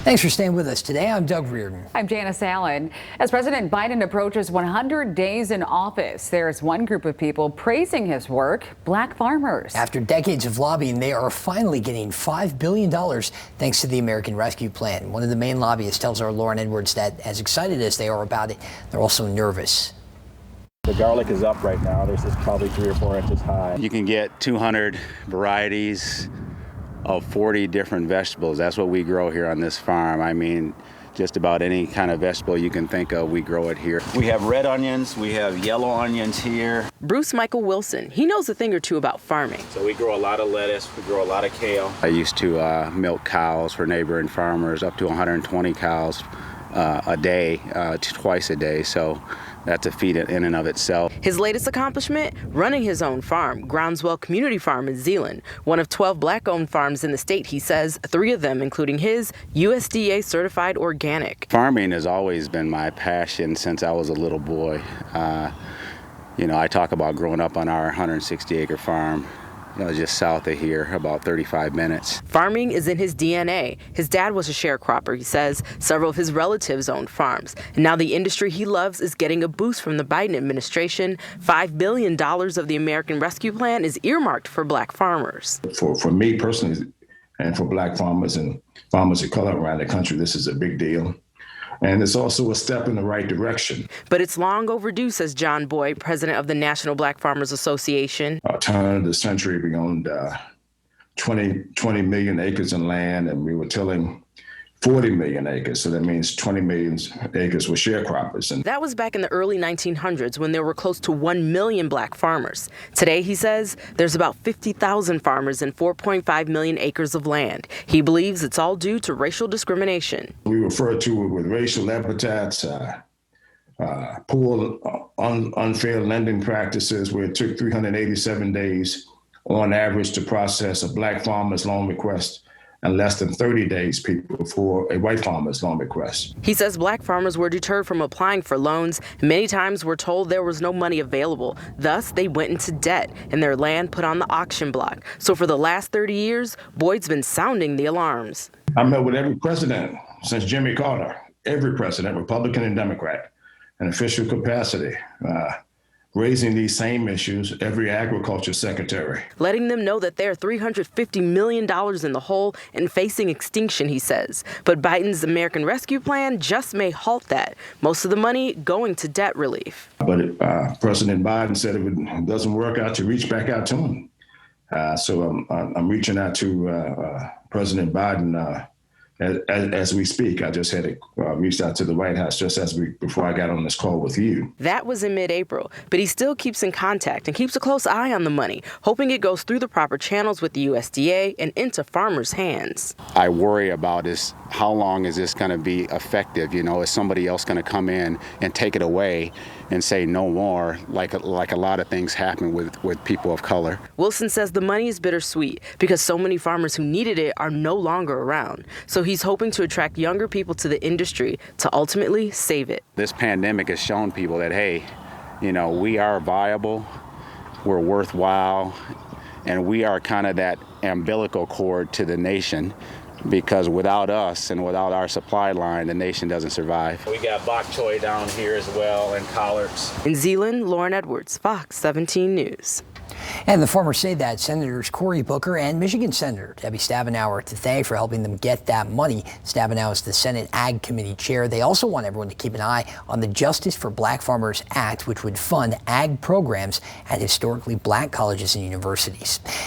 Thanks for staying with us today. I'm Doug Reardon. I'm Janice Allen. As President Biden approaches 100 days in office, there's one group of people praising his work, black farmers. After decades of lobbying, they are finally getting $5 billion thanks to the American Rescue Plan. One of the main lobbyists tells our Lauren Edwards that as excited as they are about it, they're also nervous. The garlic is up right now. This is probably 3 or 4 inches high. You can get 200 varieties of 40 different vegetables. That's what we grow here on this farm. I mean, just about any kind of vegetable you can think of, we grow it here. We have red onions, we have yellow onions here. Bruce Michael Wilson, he knows a thing or two about farming. So we grow a lot of lettuce, we grow a lot of kale. I used to milk cows for neighboring farmers, up to 120 cows a day, twice a day. So that's a feat in and of itself. His latest accomplishment, running his own farm, Groundswell Community Farm in Zeeland, one of 12 black-owned farms in the state. He says 3 of them, including his, USDA certified organic. Farming has always been my passion since I was a little boy. I talk about growing up on our 160-acre farm. Just south of here, about 35 minutes. Farming is in his DNA. His dad was a sharecropper, he says. Several of his relatives owned farms. And now the industry he loves is getting a boost from the Biden administration. $5 billion of the American Rescue Plan is earmarked for black farmers. For me personally, and for black farmers and farmers of color around the country, this is a big deal. And it's also a step in the right direction. But it's long overdue, says John Boyd, president of the National Black Farmers Association. Turn of the century, we owned 20 million acres in land, and we were tilling 40 million acres. So that means 20 million acres were sharecroppers. And that was back in the early 1900s when there were close to 1 million black farmers. Today, he says, there's about 50,000 farmers and 4.5 million acres of land. He believes it's all due to racial discrimination. We refer to it with racial epithets, poor, unfair lending practices, where it took 387 days on average to process a black farmer's loan request and less than 30 days people for a white farmer's loan request. He says black farmers were deterred from applying for loans. Many times were told there was no money available. Thus, they went into debt and their land put on the auction block. So for the last 30 years, Boyd's been sounding the alarms. I met with every president since Jimmy Carter, every president, Republican and Democrat, in official capacity, raising these same issues, every agriculture secretary. Letting them know that they're $350 million in the hole and facing extinction, he says. But Biden's American Rescue Plan just may halt that. Most of the money going to debt relief. But President Biden said if it doesn't work out, to reach back out to him. So I'm reaching out to President Biden as we speak. I just had reached out to the White House before I got on this call with you. That was in mid-April, but he still keeps in contact and keeps a close eye on the money, hoping it goes through the proper channels with the USDA and into farmers' hands. I worry about is how long is this going to be effective? Is somebody else going to come in and take it away and say no more, like a lot of things happen with people of color? Wilson says the money is bittersweet because so many farmers who needed it are no longer around. So he's hoping to attract younger people to the industry to ultimately save it. This pandemic has shown people that, hey, we are viable, we're worthwhile, and we are kind of that umbilical cord to the nation. Because without us and without our supply line, the nation doesn't survive. We got bok choy down here as well and collards. In Zeeland, Lauren Edwards, Fox 17 News. And the farmers say that Senators Cory Booker and Michigan Senator Debbie Stabenow to thank for helping them get that money. Stabenow is the Senate Ag Committee chair. They also want everyone to keep an eye on the Justice for Black Farmers Act, which would fund ag programs at historically black colleges and universities.